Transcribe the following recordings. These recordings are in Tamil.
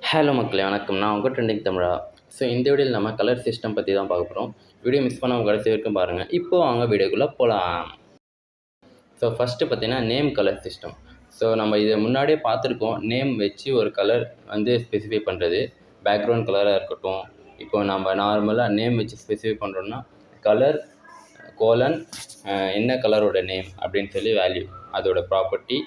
ஹலோ மக்களே வணக்கம். நான் உங்கள் ட்ரெண்டிங் தமிழா. ஸோ இந்த வீடியோவில் நம்ம கலர் சிஸ்டம் பற்றி தான் பார்க்க போகிறோம். வீடியோ மிஸ் பண்ணாமல் கடைசி வரைக்கும் பாருங்கள். இப்போது அவங்க வீடியோக்குள்ளே போகலாம். ஸோ ஃபஸ்ட்டு பார்த்தீங்கன்னா நேம் கலர் சிஸ்டம். ஸோ நம்ம இதை முன்னாடியே பார்த்துருக்கோம். நேம் வச்சு ஒரு கலர் வந்து ஸ்பெசிஃபை பண்ணுறது, பேக்ரவுண்ட் கலராக இருக்கட்டும். இப்போ நம்ம நார்மலாக நேம் வச்சு ஸ்பெசிஃபை பண்ணுறோன்னா கலர் கோலன் என்ன கலரோட நேம் அப்படின்னு சொல்லி வேல்யூ, அதோட ப்ராப்பர்ட்டி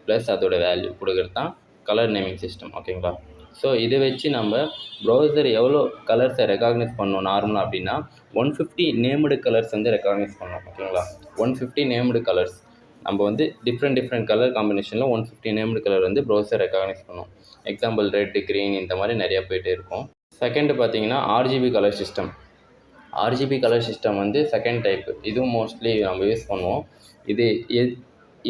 ப்ளஸ் அதோட வேல்யூ கொடுக்குறது தான் கலர் நேமிங் சிஸ்டம். ஓகேங்களா? ஸோ இதை வச்சு நம்ம ப்ரௌசர் எவ்வளோ கலர்ஸை ரெக்காக்னைஸ் பண்ணோம் நார்மலாக அப்படின்னா 150 நேம்டு கலர்ஸ் வந்து ரெக்காக்னைஸ் பண்ணோம். ஓகேங்களா? 150 நேம்டு கலர்ஸ் நம்ம வந்து டிஃப்ரெண்ட் கலர் காம்பினேஷனில் 150 நேம்டு கலர் வந்து ப்ரௌசர் ரெக்காக்னைஸ் பண்ணோம். எக்ஸாம்பிள் ரெட், க்ரீன் இந்த மாதிரி நிறையா போயிட்டே இருக்கும். செகண்டு பார்த்தீங்கன்னா RGB colour system. RGB colour system வந்து செகண்ட் டைப்பு. இதுவும் மோஸ்ட்லி நம்ம யூஸ் பண்ணுவோம். இது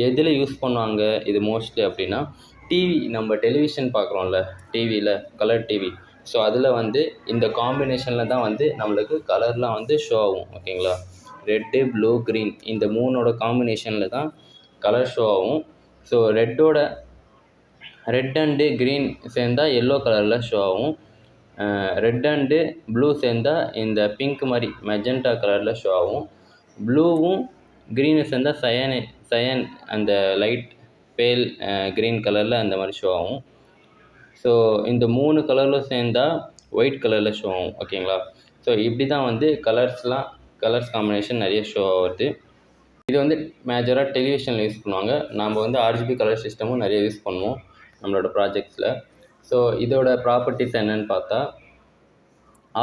எதில் யூஸ் பண்ணுவாங்க இது மோஸ்ட்லி அப்படின்னா டிவி, நம்ம டெலிவிஷன் பார்க்குறோம்ல, டிவியில் கலர் டிவி. ஸோ அதில் வந்து இந்த காம்பினேஷனில் தான் வந்து நம்மளுக்கு கலர்லாம் வந்து ஷோ ஆகும். ஓகேங்களா? ரெட்டு, ப்ளூ, க்ரீன் இந்த மூணோட காம்பினேஷனில் தான் கலர் ஷோ ஆகும். ஸோ ரெட் அண்டு க்ரீன் சேர்ந்தால் எல்லோ கலரில் ஷோ ஆகும். ரெட் அண்டு ப்ளூ சேர்ந்தால் இந்த பிங்க் மாதிரி மெஜெண்டா கலரில் ஷோ ஆகும். ப்ளூவும் க்ரீனு சேர்ந்தால் சயன் அந்த லைட் பேல் க்ரீன் கலரில் அந்த மாதிரி ஷோ ஆகும். ஸோ இந்த 3 கலரில் சேர்ந்தால் ஒயிட் கலரில் ஷோ ஆகும். ஓகேங்களா? ஸோ இப்படி தான் வந்து கலர்ஸ் காம்பினேஷன் நிறைய ஷோ ஆகுது. இது வந்து மேஜராக டெலிவிஷனில் யூஸ் பண்ணுவாங்க. நம்ம வந்து ஆர்ஜிபி கலர் சிஸ்டமும் நிறைய யூஸ் பண்ணுவோம் நம்மளோட ப்ராஜெக்ட்ஸில். ஸோ இதோட ப்ராப்பர்ட்டிஸ் என்னென்னு பார்த்தா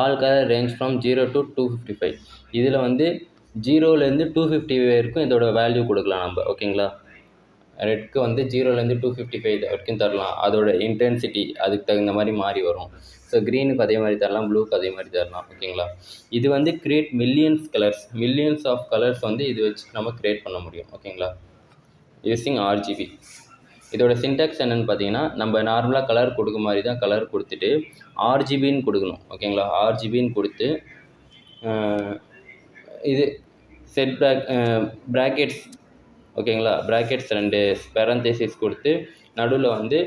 all colour range from 0 to 255. இதில் வந்து 0லேருந்து 250 வரைக்கும் இதோட வேல்யூ கொடுக்கலாம் நம்ம. ஓகேங்களா? ரெட்க்கு வந்து 0லேருந்து 255 வரைக்கும் தரலாம். அதோட இன்டென்சிட்டி அதுக்கு தகுந்த மாதிரி மாறி வரும். ஸோ க்ரீனுக்கு அதே மாதிரி தரலாம், ப்ளூக்கு அதே மாதிரி தரலாம். ஓகேங்களா? இது வந்து கிரியேட் மில்லியன்ஸ் ஆஃப் கலர்ஸ் வந்து இது வச்சு நம்ம க்ரியேட் பண்ண முடியும். ஓகேங்களா? Using RGB. இதோட சின்டாக்ஸ் என்னென்னு பார்த்தீங்கன்னா நம்ம நார்மலாக கலர் கொடுக்க மாதிரி தான் கலர் கொடுத்துட்டு ஆர்ஜிபின்னு கொடுக்கணும். ஓகேங்களா? ஆர்ஜிபின்னு கொடுத்து இது செட் ப்ராக்கெட்ஸ். ஓகேங்களா? ப்ராக்கெட்ஸ் 2 பேரந்தசிஸ் கொடுத்து நடுவில் வந்து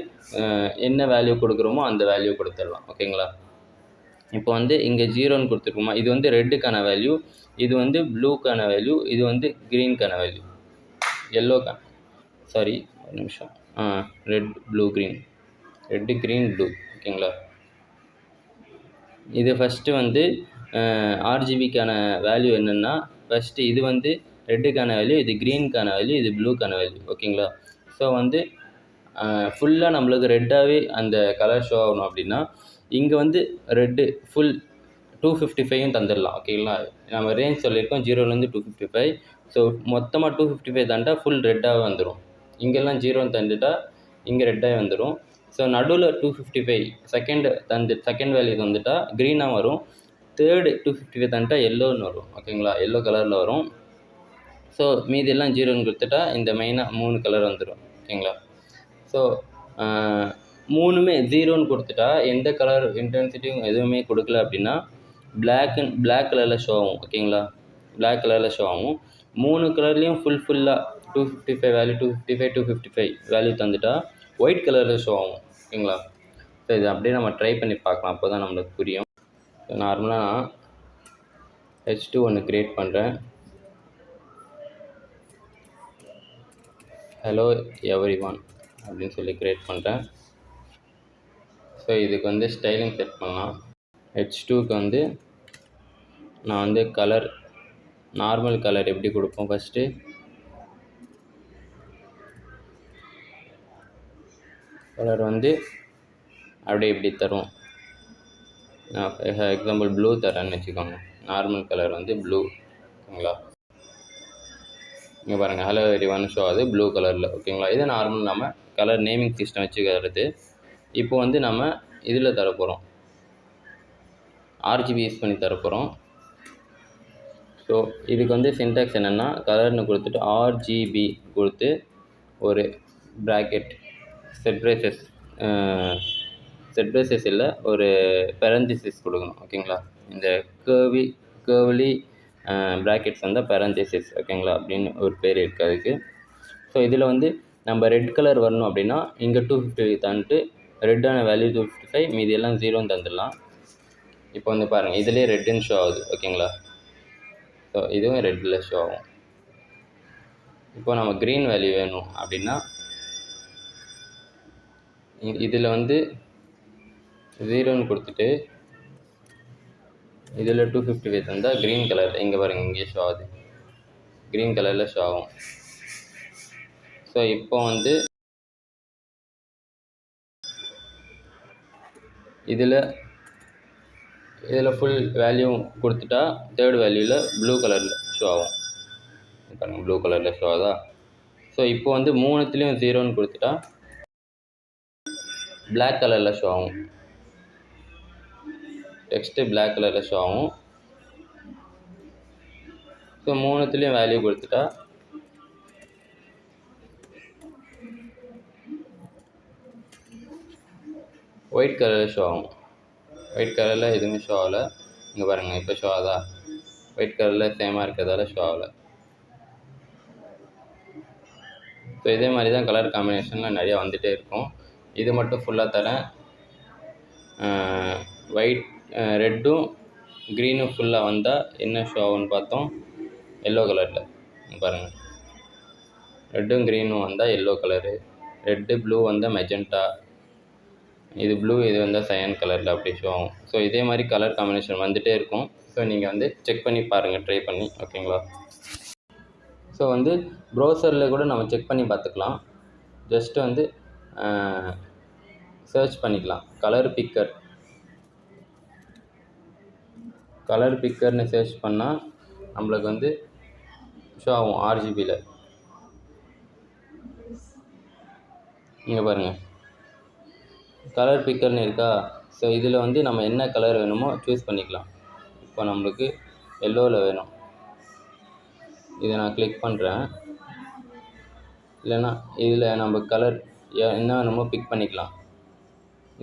என்ன வேல்யூ கொடுக்குறோமோ அந்த வேல்யூ கொடுத்துடலாம். ஓகேங்களா? இப்போ வந்து இங்கே 0ன்னு கொடுத்துருக்கோமா, இது வந்து ரெட்டுக்கான வேல்யூ, இது வந்து ப்ளூக்கான வேல்யூ, இது வந்து க்ரீனுக்கான வேல்யூ, ஒரு நிமிஷம், red, blue, green, red, green, blue. ஓகேங்களா? இது ஃபஸ்ட்டு வந்து ஆர்ஜிபிக்கான வேல்யூ என்னென்னா, ஃபஸ்ட்டு இது வந்து ரெட்டுக்கான வேல்யூ, இது க்ரீனுக்கான வேல்யூ, இது ப்ளூக்கான வேல்யூ. ஓகேங்களா? ஸோ வந்து ஃபுல்லாக நம்மளுக்கு ரெட்டாகவே அந்த கலர் ஷோ ஆகணும் அப்படின்னா இங்கே வந்து ரெட்டு ஃபுல் 255 தந்துடலாம். ஓகேங்களா? நம்ம ரேஞ்ச் சொல்லியிருக்கோம் 0லேருந்து 255. ஸோ மொத்தமாக 255 தந்துட்டா ஃபுல் ரெட்டாகவே வந்துடும். இங்கெல்லாம் 0ன்னு தந்துட்டா இங்கே ரெட்டாகவே வந்துடும். ஸோ நடுவில் 255 செகண்ட் வேல்யூ தந்துட்டா க்ரீனாக வரும். தேர்டு 255 தந்துட்டா எல்லோன்னு வரும். ஓகேங்களா? எல்லோ கலரில் வரும். ஸோ மீதியெல்லாம் 0ன்னு கொடுத்துட்டா இந்த மெயினாக 3 கலர் வந்துடும். ஓகேங்களா? ஸோ 3மே 0ன்னு கொடுத்துட்டா எந்த கலர் இன்டென்சிட்டியும் எதுவுமே கொடுக்கல அப்படின்னா பிளாக் கலரில் ஷோ ஆகும். ஓகேங்களா? பிளாக் கலரில் ஷோ ஆகும். 3 கலர்லேயும் ஃபுல்லாக 255 வேல்யூ, 255 வேல்யூ தந்துட்டா ஒயிட் கலரில் ஷோ ஆகும். ஓகேங்களா? ஸோ இது அப்படியே நம்ம ட்ரை பண்ணி பார்க்கலாம், அப்போ தான் நம்மளுக்கு புரியும். ஸோ நார்மலாக நான் H2 ஒன்று க்ரியேட் பண்ணுறேன். ஹலோ எவ்ரிஒன் அப்படின்னு சொல்லி க்ரியேட் பண்ணுறேன். ஸோ இதுக்கு வந்து ஸ்டைலிங் செட் பண்ணலாம். H2க்கு வந்து நான் வந்து கலர் நார்மல் கலர் எப்படி கொடுப்போம், ஃபஸ்ட்டு கலர் வந்து அப்படியே இப்படி தரும். எக்ஸாம்பிள் ப்ளூ தரேன்னு வச்சுக்கோங்க. நார்மல் கலர் வந்து ப்ளூ. ஓகேங்களா? இங்கே பாருங்கள், ஹலோ எவ்ரிஒன் ஷோ ஆகுது ப்ளூ கலரில். ஓகேங்களா? இது நார்மல் நம்ம கலர் நேமிங் சிஸ்டம் வச்சுக்கிறது. இப்போ வந்து நம்ம இதில் தரப்போகிறோம், ஆர்ஜிபி யூஸ் பண்ணி தரப்போகிறோம். ஸோ இதுக்கு வந்து சின்டாக்ஸ் என்னென்னா கலர்னு கொடுத்துட்டு ஆர்ஜிபி கொடுத்து ஒரு ப்ராக்கெட் செட் பிரேசஸ் இல்லை, ஒரு பேரந்தசிஸ் கொடுக்கணும். ஓகேங்களா? இந்த கேர்வ்லி ப்ராக்கெட்ஸ் வந்து பேரந்தசிஸ். ஓகேங்களா? அப்படின்னு ஒரு பேர் இருக்குது அதுக்கு. ஸோ இதில் வந்து நம்ம ரெட் கலர் வரணும் அப்படின்னா இங்கே 250 தான்ட்டு ரெட்டான வேல்யூ 255, மீதி எல்லாம் 0ன்னு தந்துடலாம். இப்போ வந்து பாருங்கள், இதிலே ரெட்டுன்னு ஷோ ஆகுது. ஓகேங்களா? ஸோ இதுவும் ரெட்டில் ஷோ ஆகும். இப்போ நம்ம க்ரீன் வேல்யூ வேணும் அப்படின்னா இதில் வந்து 0ன்னு கொடுத்துட்டு இதில் 255 தந்தால் க்ரீன் கலர், இங்கே பாருங்கள் இங்கே ஷோ ஆகுது, க்ரீன் கலரில் ஷோ ஆகும். ஸோ இப்போ வந்து இதில் ஃபுல் வேல்யூ கொடுத்துட்டா தேர்ட் வேல்யூவில் ப்ளூ கலரில் ஷோ ஆகும். பாருங்கள் ப்ளூ கலரில் ஷோ ஆகுதா? ஸோ இப்போ வந்து 3த்துலேயும் 0ன்னு கொடுத்துட்டா பிளாக் கலரில் ஷோ ஆகும். டெக்ஸ்ட்டு பிளாக் கலரில் ஷோ ஆகும். ஸோ 3த்துலேயும் வேல்யூ கொடுத்துட்டா ஒயிட் கலரில் ஷோ ஆகும். ஒயிட் கலரில் எதுவுமே ஷோ ஆகலை. இங்கே பாருங்கள் இப்போ ஷோ ஆகுதா? ஒயிட் கலரில் சேமாக இருக்கிறதால ஷோ ஆகலை. ஸோ இதே மாதிரி தான் கலர் காம்பினேஷனில் நிறையா வந்துகிட்டே இருக்கும். இது மட்டும் ஃபுல்லாக தரேன். ஒயிட் ரெட்டும் க்ரீனும் ஃபுல்லாக வந்தால் என்ன ஷோ ஆகும்னு பார்த்தோம், எல்லோ கலரில். பாருங்கள், ரெட்டும் க்ரீனும் வந்தால் எல்லோ கலரு, ரெட்டு ப்ளூ வந்தால் மெஜெண்டா, இது ப்ளூ இது வந்தால் சயன் கலரில் அப்படி ஷோ ஆகும். ஸோ இதே மாதிரி கலர் காம்பினேஷன் வந்துகிட்டே இருக்கும். ஸோ நீங்கள் வந்து செக் பண்ணி பாருங்கள், ட்ரை பண்ணி. ஓகேங்களா? ஸோ வந்து ப்ரௌசரில் கூட நம்ம செக் பண்ணி பார்த்துக்கலாம். ஜஸ்ட்டு வந்து சர்ச் பண்ணிக்கலாம். கலர் பிக்கர்னு சர்ச் பண்ணால் நம்மளுக்கு வந்து ஷோ ஆகும் RGBயில். இங்கே பாருங்கள், கலர் பிக்கர்னு இருக்கா? ஸோ இதில் வந்து நம்ம என்ன கலர் வேணுமோ சூஸ் பண்ணிக்கலாம். இப்போ நம்மளுக்கு எல்லோவில் வேணும், இதை நான் கிளிக் பண்ணுறேன். இல்லைன்னா இதில் நம்ம கலர் என்ன வேணுமோ பிக் பண்ணிக்கலாம்.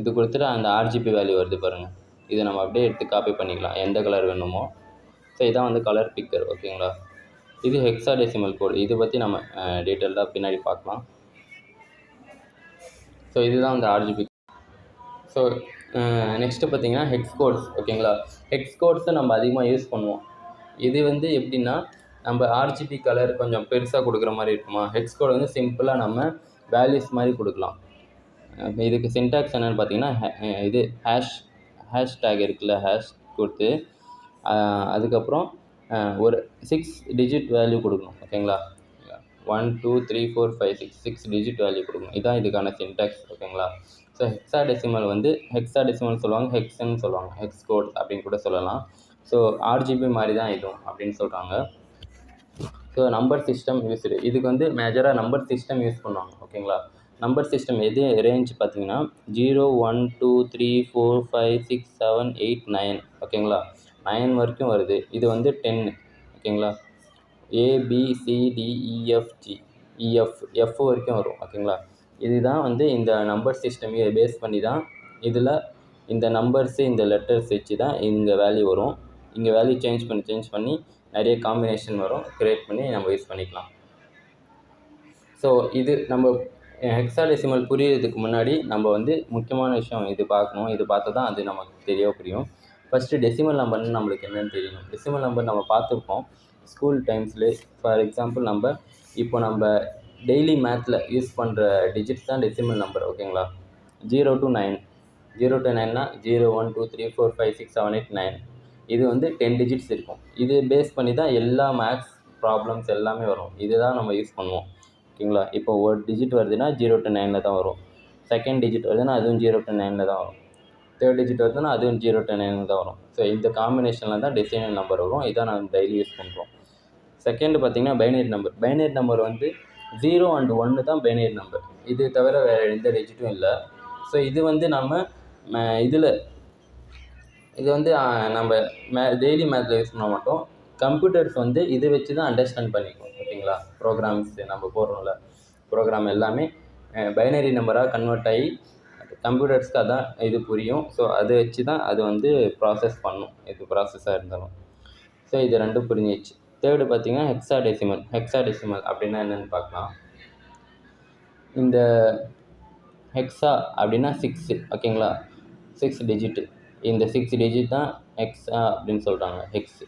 இது கொடுத்துட்டு அந்த RGB வேல்யூ வருது பாருங்கள், இதை நம்ம அப்படியே எடுத்து காப்பி பண்ணிக்கலாம் எந்த கலர் வேணுமோ. ஸோ இதான் வந்து கலர் பிக்கர். ஓகேங்களா? இது ஹெக்ஸாடெசிமல் கோடு, இதை பற்றி நம்ம டீட்டெயில்டாக பின்னாடி பார்க்கலாம். ஸோ இதுதான் வந்து RGB. ஸோ நெக்ஸ்ட்டு பார்த்தீங்கன்னா ஹெக்ஸ் கோட்ஸ். ஓகேங்களா? ஹெக்ஸ் கோட்ஸை நம்ம அதிகமாக யூஸ் பண்ணுவோம். இது வந்து எப்படின்னா, நம்ம RGB கலர் கொஞ்சம் பெருசாக கொடுக்குற மாதிரி இருக்குமா, ஹெக்ஸ் கோட் வந்து சிம்பிளாக நம்ம வேல்யூஸ் மாதிரி கொடுக்கலாம். இதுக்கு சின்டாக்ஸ் என்னென்னு பார்த்தீங்கன்னா, இது ஹேஷ்டேக் இருக்குல்ல, ஹேஷ் கொடுத்து அதுக்கப்புறம் ஒரு 6 டிஜிட் வேல்யூ கொடுக்கணும். ஓகேங்களா? 1 2 3 4 5 6 டிஜிட் வேல்யூ கொடுக்கணும். இதுதான் இதுக்கான சின்டாக்ஸ். ஓகேங்களா? ஸோ ஹெக்ஸாடெசிமல் வந்து ஹெக்ஸாடெசிமல் சொல்லுவாங்க, ஹெக்ஸ்ன்னு சொல்லுவாங்க, ஹெக்ஸ் கோட் அப்படின்னு கூட சொல்லலாம். ஸோ RGB மாதிரி தான் இதுவும் அப்படின்னு சொல்கிறாங்க. ஸோ நம்பர் சிஸ்டம் யூஸ்டு, இதுக்கு வந்து மேஜராக நம்பர் சிஸ்டம் யூஸ் பண்ணுவாங்க. ஓகேங்களா? நம்பர் சிஸ்டம் எது ரேஞ்ச் பார்த்தீங்கன்னா 0 1 2 3 4 5 6 7 8 9. ஓகேங்களா? 9 வரைக்கும் வருது. இது வந்து 10. ஓகேங்களா? ABCDEFG வரைக்கும் வரும். ஓகேங்களா? இதுதான் வந்து இந்த நம்பர் சிஸ்டம் பேஸ் பண்ணி தான் இதில் இந்த நம்பர்ஸு இந்த லெட்டர்ஸ் வச்சு தான் இங்கே வேல்யூ வரும். இங்கே வேல்யூ சேஞ்ச் பண்ணி நிறைய காம்பினேஷன் வரும், க்ரியேட் பண்ணி நம்ம யூஸ் பண்ணிக்கலாம். ஸோ இது நம்ம ஹெக்ஸாடெசிமல் புரியறதுக்கு முன்னாடி நம்ம வந்து முக்கியமான விஷயம் இது பார்க்கணும். இது பார்த்தா தான் அது நமக்கு புரியும். ஃபஸ்ட்டு டெசிமல் நம்பர்னு நம்மளுக்கு என்னென்னு தெரியணும். டெசிமல் நம்பர் நம்ம பார்த்துருப்போம் ஸ்கூல் டைம்ஸ்லேயே. ஃபார் எக்ஸாம்பிள் நம்ம டெய்லி மேத்தில் யூஸ் பண்ணுற டிஜிட்ஸ் தான் டெசிமல் நம்பர். ஓகேங்களா? 0 to 9. 0 to 9னா 0 1 2 3 4 5 6 7 8 9. இது வந்து 10 டிஜிட்ஸ் இருக்கும். இது பேஸ் பண்ணி தான் எல்லா மேக்ஸ் ப்ராப்ளம்ஸ் எல்லாமே வரும். இதுதான் நம்ம யூஸ் பண்ணுவோம். ஓகேங்களா? இப்போ ஒரு டிஜிட் வருதுன்னா 0 to 9ல் தான் வரும். செகண்ட் டிஜிட் வருதுன்னா அதுவும் 0 to 9ல் தான் வரும். தேர்ட் டிஜிட் வருதுன்னா அதுவும் 0 to 9ல் தான் வரும். ஸோ இந்த காம்பினேஷனில் தான் டெசிமல் நம்பர் வரும். இதான் நான் டெய்லி யூஸ் பண்ணுறோம். செகண்டு பார்த்திங்கன்னா பைனரி நம்பர் வந்து 0 and 1 தான் பைனரி நம்பர். இது தவிர வேறு எந்த டிஜிட்டும் இல்லை. ஸோ இது வந்து இது வந்து நம்ம டெய்லி மேத்தில் யூஸ் பண்ண மாட்டோம். கம்ப்யூட்டர்ஸ் வந்து இதை வச்சு தான் அண்டர்ஸ்டாண்ட் பண்ணிக்கும். ஓகேங்களா? ப்ரோக்ராம்ஸ் நம்ம போடுறோம்ல, ப்ரோக்ராம் எல்லாமே பைனரி நம்பராக கன்வெர்ட் ஆகி கம்ப்யூட்டர்ஸ்க்கு அதான் இது புரியும். ஸோ அதை வச்சு தான் அது வந்து ப்ராசஸ் பண்ணும், இது ப்ராசஸாக இருந்தாலும். ஸோ இது ரெண்டும் புரிஞ்சிச்சு. தேர்டு பார்த்திங்கன்னா ஹெக்ஸாடெசிமல் அப்படின்னா என்னென்னு பார்க்கலாம். இந்த ஹெக்ஸா அப்படின்னா 6 ஓகேங்களா, 6 டிஜிட்டு. இந்த 6 டிஜிட் தான் ஹெக்ஸா அப்படின்னு சொல்கிறாங்க. ஹெக்ஸ்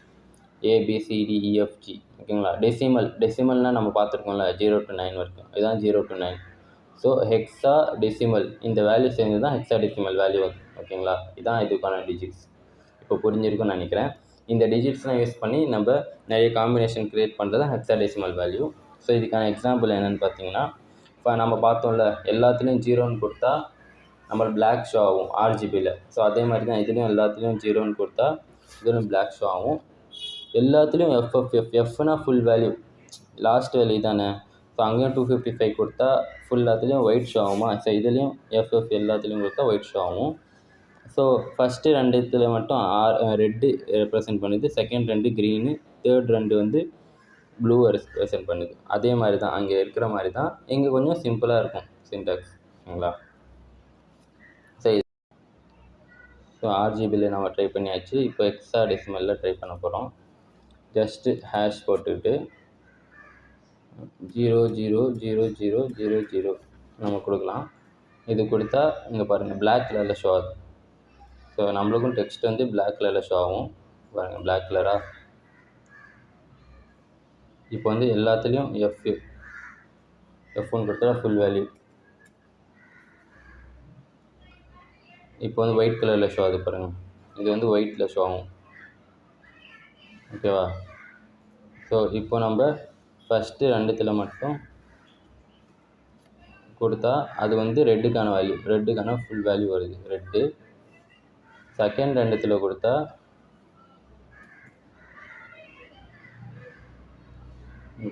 ஏபிசிடிஇஎஃப்ஜி ஓகேங்களா. டெசிமல்னால் நம்ம பார்த்துருக்கோம்ல 0 to 9 வரைக்கும், இதுதான் 0 to 9. ஸோ ஹெக்ஸா டெசிமல் இந்த வேல்யூ சேர்ந்து தான் ஹெக்ஸா டெசிமல் வேல்யூ வரும் ஓகேங்களா. இதுதான் இதுக்கான டிஜிட்ஸ். இப்போ புரிஞ்சிருக்குன்னு நினைக்கிறேன். இந்த டிஜிட்ஸ்லாம் யூஸ் பண்ணி நம்ம நிறைய காம்பினேஷன் க்ரியேட் பண்ணுறது தான் ஹெக்ஸா டெசிமல் வேல்யூ. ஸோ இதுக்கான எக்ஸாம்பிள் என்னென்னு பார்த்தீங்கன்னா, இப்போ நம்ம பார்த்தோம்ல எல்லாத்துலேயும் 0ன்னு கொடுத்தா நம்மளுக்கு பிளாக் ஷோ ஆகும் ஆர்ஜிபியில். ஸோ அதே மாதிரி தான் இதுலேயும் எல்லாத்துலேயும் 0ன்னு கொடுத்தா இதுலேயும் பிளாக் ஷோ ஆகும். எல்லாத்துலேயும் எஃப்னா ஃபுல் வேல்யூ, லாஸ்ட் வேல்யூ தானே. ஸோ அங்கேயும் 255 கொடுத்தா ஃபுல்லாத்துலேயும் ஒயிட் ஷோ ஆகுமா. ஸோ இதுலேயும் எல்லாத்துலேயும் கொடுத்தா ஒயிட் ஷோ ஆகும். ஸோ ஃபஸ்ட்டு 2 இதில் மட்டும் ரெட்டு ரெப்ரசன்ட் பண்ணுது, செகண்ட் 2 க்ரீனு, தேர்ட் 2 வந்து ப்ளூவை ரெப்ரசன்ட் பண்ணுது. அதே மாதிரி தான் அங்கே இருக்கிற மாதிரி தான் இங்கே கொஞ்சம் சிம்பிளாக இருக்கும் சின்டாக்ஸ் ஓகேங்களா. ஸோ ஆர்ஜிபியில் நம்ம ட்ரை பண்ணியாச்சு. இப்போ ஹெக்ஸா டெசிமலில் ட்ரை பண்ண போகிறோம். ஜஸ்ட்டு ஹேஷ் போட்டுக்கிட்டு 0000000 நம்ம கொடுக்கலாம். இது கொடுத்தா இங்கே பாருங்கள் பிளாக் கலரில் ஷோ ஆகுது. ஸோ நம்மளுக்கும் டெக்ஸ்ட் வந்து பிளாக் கலரில் ஷோ ஆகும் பாருங்கள், பிளாக் கலராக. இப்போ வந்து எல்லாத்துலேயும் எஃப்னு கொடுத்தா ஃபுல் வேல்யூ. இப்போ வந்து ஒயிட் கலரில் ஷோ ஆகுது பாருங்கள், இது வந்து ஒயிட்டில் ஷோ ஆகும் ஓகேவா. ஸோ இப்போ நம்ம ஃபஸ்ட்டு 2 மட்டும் கொடுத்தா அது வந்து ரெட்டுக்கான வேல்யூ, ரெட்டுக்கான ஃபுல் வேல்யூ வருது ரெட்டு. செகண்ட் 2 கொடுத்தா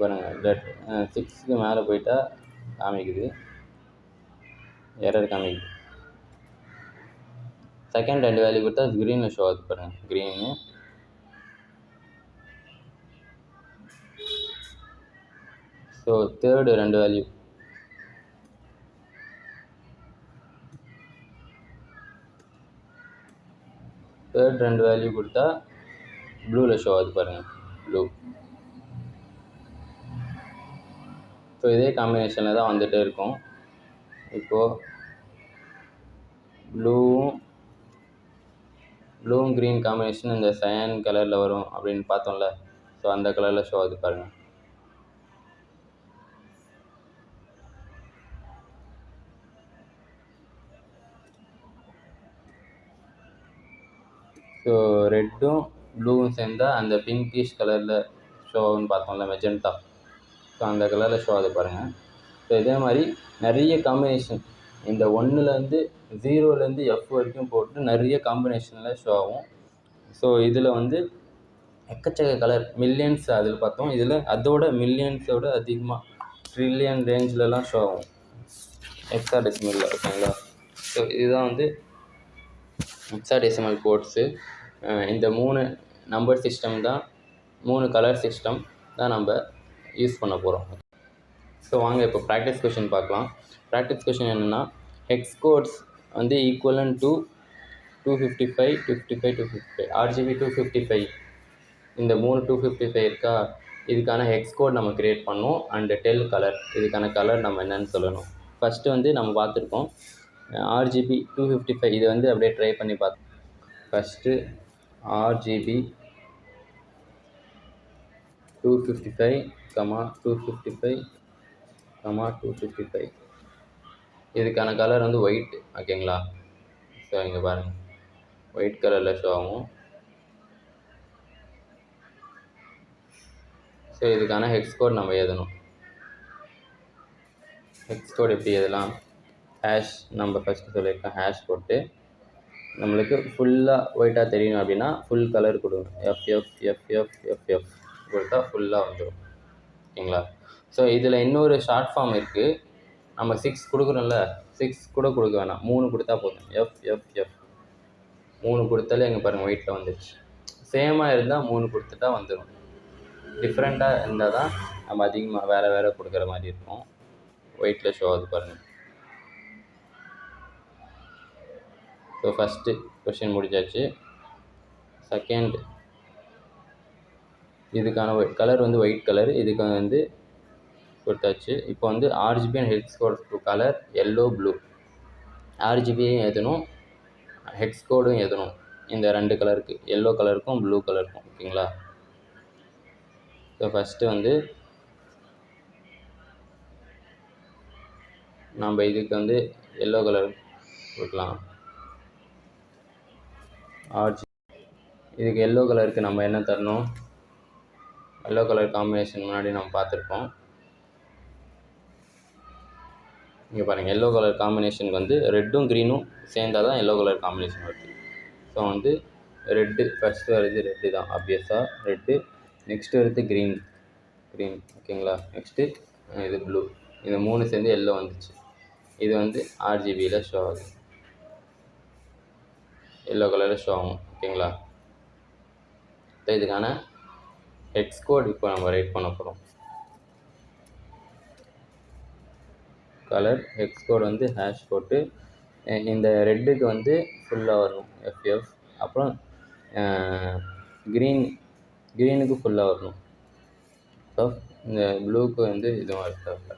பாருங்கள் ரெட் 6க்கு மேலே போயிட்டா காமிக்குது, எரர் காமிக்குது. செகண்ட் 2 வேல்யூ கொடுத்தா க்ரீனில் ஷோ ஆகுது பாருங்கள், க்ரீனு. ஸோ தேர்டு 2 வேல்யூ கொடுத்தா ப்ளூவில் ஷோ ஆகுது பாருங்கள், ப்ளூ. ஸோ இதே காம்பினேஷனில் தான் வந்துகிட்டே இருக்கும். இப்போது ப்ளூவும் க்ரீன் காம்பினேஷன் இந்த சயன் கலரில் வரும் அப்படின்னு பார்த்தோம்ல. ஸோ அந்த கலரில் ஷோ ஆகுது பாருங்கள். ஸோ ரெட்டும் ப்ளூவும் சேர்ந்தால் அந்த பிங்கிஷ் கலரில் ஷோ ஆகுன்னு பார்த்தோம்ல, மெஜெண்டா. ஸோ அந்த கலரில் ஷோ ஆகுது பாருங்கள். ஸோ இதே மாதிரி நிறைய காம்பினேஷன் இந்த 1லேருந்து 0லேருந்து எஃப் வரைக்கும் போட்டு நிறைய காம்பினேஷனில் ஷோ ஆகும். ஸோ இதில் வந்து எக்கச்சக்க கலர் மில்லியன்ஸ் அதில் பார்த்தோம், இதில் அதோட மில்லியன்ஸோட அதிகமாக ட்ரில்லியன் ரேஞ்சிலலாம் ஷோ ஆகும் ஹெக்ஸாடெசிமலில் ஓகேங்களா. ஸோ இதுதான் வந்து ஹெக்ஸாடெசிமல் கோட்ஸு. இந்த 3 நம்பர் சிஸ்டம் தான், 3 கலர் சிஸ்டம் தான் நம்ம யூஸ் பண்ண போகிறோம். ஸோ வாங்க இப்போ ப்ராக்டிஸ் கொஷின் பார்க்கலாம். ப்ராக்டிஸ் கொஷின் என்னென்னா, ஹெக்ஸ் கோட்ஸ் வந்து ஈக்குவலன் டு 255 255 255 ஆர்ஜிபி 255. இந்த 3 255 இருக்கா, இதுக்கான ஹெக்ஸ் கோட் நம்ம க்ரியேட் பண்ணோம். அண்டு டெல் கலர், இதுக்கான கலர் நம்ம என்னென்னு சொல்லணும். ஃபஸ்ட்டு வந்து நம்ம பார்த்துருக்கோம் ஆர்ஜிபி 255, இதை வந்து அப்படியே ட்ரை பண்ணி பார்த்தோம். First RGB 255, 255, 255. இதுக்கான கலர் வந்து ஒயிட் ஓகேங்களா. ஸோ இங்கே பாருங்கள் ஒயிட் கலரில் ஷோ ஆகும். ஸோ இதுக்கான ஹெக்ஸ் கோட் நம்ம எழுதணும். ஹெக்ஸ் கோட் எப்படி எழுதலாம், ஹேஷ் நம்ம ஃபஸ்ட்டு சொல்லியிருக்கோம், ஹேஷ் போட்டு நம்மளுக்கு ஃபுல்லாக ஒயிட்டாக தெரியணும் அப்படின்னா ஃபுல் கலர் கொடுங்க, எஃப்எஃப் கொடுத்தா ஃபுல்லாக வந்துடும் ஓகேங்களா. ஸோ இதில் இன்னொரு ஷார்ட் ஃபார்ம் இருக்குது, நம்ம 6 கொடுக்குறோம்ல, 6 கூட கொடுக்க வேணாம், 3 கொடுத்தா போதும். எஃப் 3 கொடுத்தாலே எங்கே பாருங்கள் ஒயிட்டில் வந்துடுச்சு. சேமாக இருந்தால் 3 கொடுத்துட்டா வந்துடும். டிஃப்ரெண்ட்டாக இருந்தால் தான் நம்ம அதிகமாக வேறு கொடுக்குற மாதிரி இருக்கும். ஒயிட்டில் ஷோ ஆகுது பாருங்கள். ஸோ ஃபஸ்ட்டு கொஷின் முடிஞ்சாச்சு. செகண்ட் இதுக்கான கலர் வந்து ஒயிட் கலர், இதுக்கு வந்து கொடுத்தாச்சு. இப்போ வந்து RGB and hex code colour yellow blue. ஆர்ஜிபியும் எழுதணும், ஹெக்ஸ் கோடும் எழுதணும். இந்த 2 கலருக்கு, எல்லோ கலருக்கும் ப்ளூ கலருக்கும். ஓகேங்களா? ஸோ ஃபஸ்ட்டு வந்து நம்ம இதுக்கு வந்து எல்லோ கலர் கொடுக்கலாம். ஆர்ஜி இதுக்கு எல்லோ கலருக்கு நம்ம என்ன தரணும்? எல்லோ கலர் காம்பினேஷன் முன்னாடி நம்ம பார்த்துருப்போம். இங்கே பாருங்கள், எல்லோ கலர் காம்பினேஷனுக்கு வந்து ரெட்டும் க்ரீனும் சேர்ந்தால் தான் எல்லோ கலர் காம்பினேஷன் வருது. ஸோ வந்து ரெட்டு ஃபஸ்ட்டு வருது, ரெட்டு தான் ஆப்வியஸாக ரெட்டு. நெக்ஸ்ட்டு வருது க்ரீன். ஓகேங்களா? நெக்ஸ்ட்டு இது ப்ளூ. இந்த 3 சேர்ந்து எல்லோ வந்துச்சு. இது வந்து ஆர்ஜிபியில் ஷோ ஆகுது, எல்லோ கலரில் ஷோ ஆகும். ஓகேங்களா? ஸோ இதுக்கான ஹெக்ஸ் கோட் இப்போ நம்ம ரைட் பண்ண போகிறோம். கலர் ஹெக்ஸ் கோட் வந்து ஹேஷ் போட்டு இந்த ரெட்டுக்கு வந்து ஃபுல்லாக வரணும் FF. அப்புறம் க்ரீனுக்கு ஃபுல்லாக வரணும். ஸோ இந்த ப்ளூக்கு வந்து இதுவும் எடுத்தாங்க.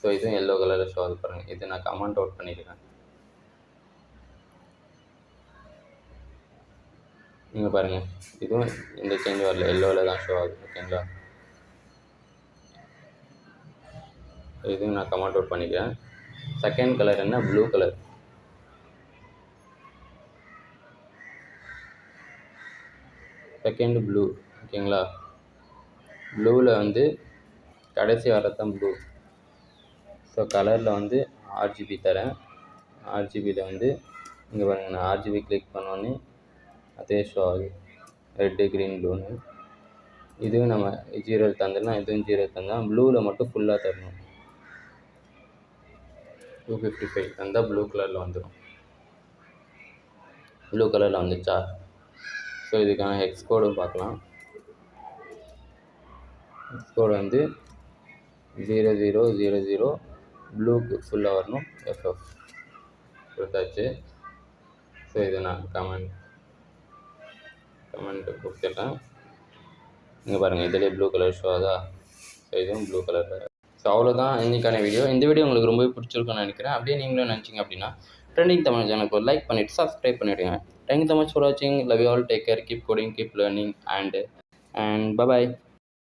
ஸோ இதுவும் எல்லோ கலரில் ஷோ ஆகுது பாருங்கள். இது நான் கமெண்ட் அவுட் பண்ணியிருக்கேன். நீங்கள் பாருங்கள், இதுவும் இந்த சேஞ்ச் வரல, எல்லோவில் தான் ஷோ ஆகுது. ஓகேங்களா? இதுவும் நான் கமெண்ட் அவுட் பண்ணிக்கிறேன். செகண்ட் கலர் என்ன? Blue colour. Second blue. ஓகேங்களா? ப்ளூவில் வந்து கடைசி வரதான் ப்ளூ. ஸோ கலரில் வந்து ஆர்ஜிபி தரேன். ஆர்ஜிபியில் வந்து இங்கே பாருங்கள், நான் ஆர்ஜிபி கிளிக் பண்ணோன்னே அதே ஷோ ஆகுது, ரெட்டு க்ரீன் ப்ளூன்னு. இதுவும் நம்ம 0 தந்துடலாம், இதுவும் 0 தந்தால் ப்ளூவில் மட்டும் ஃபுல்லாக தரணும். 255 தந்தால் ப்ளூ கலரில் வந்துடும். ப்ளூ கலரில் வந்துச்சா? ஸோ இதுக்கான ஹெக்ஸ் கோடும் பார்க்கலாம். ஹெக்ஸ் கோடு வந்து 0000 ப்ளூக்கு ஃபுல்லாக வரணும், FF கொடுத்தாச்சு. ஸோ இதை நான் கமெண்ட்டு கொடுத்துட்டேன். இங்கே பாருங்கள், இதிலே ப்ளூ கலர் ஷோ ஆகுதா? ஸோ இதுவும் ப்ளூ கலரில். ஸோ அவ்வளோதான் இன்றைக்கான வீடியோ. இந்த வீடியோ உங்களுக்கு ரொம்பவே பிடிச்சிருக்குன்னு நினைக்கிறேன். அப்படியே நீங்களும் நினச்சிங்க அப்படின்னா ட்ரெண்டிங் தமிழ் சேனலுக்கு ஒரு லைக் பண்ணிவிட்டு சப்ஸ்கிரைப் பண்ணிவிடுங்க. தேங்க்யூ ஸோ மச் ஃபார் வாட்சிங். Love you all. Take care. Keep coding, keep learning and by.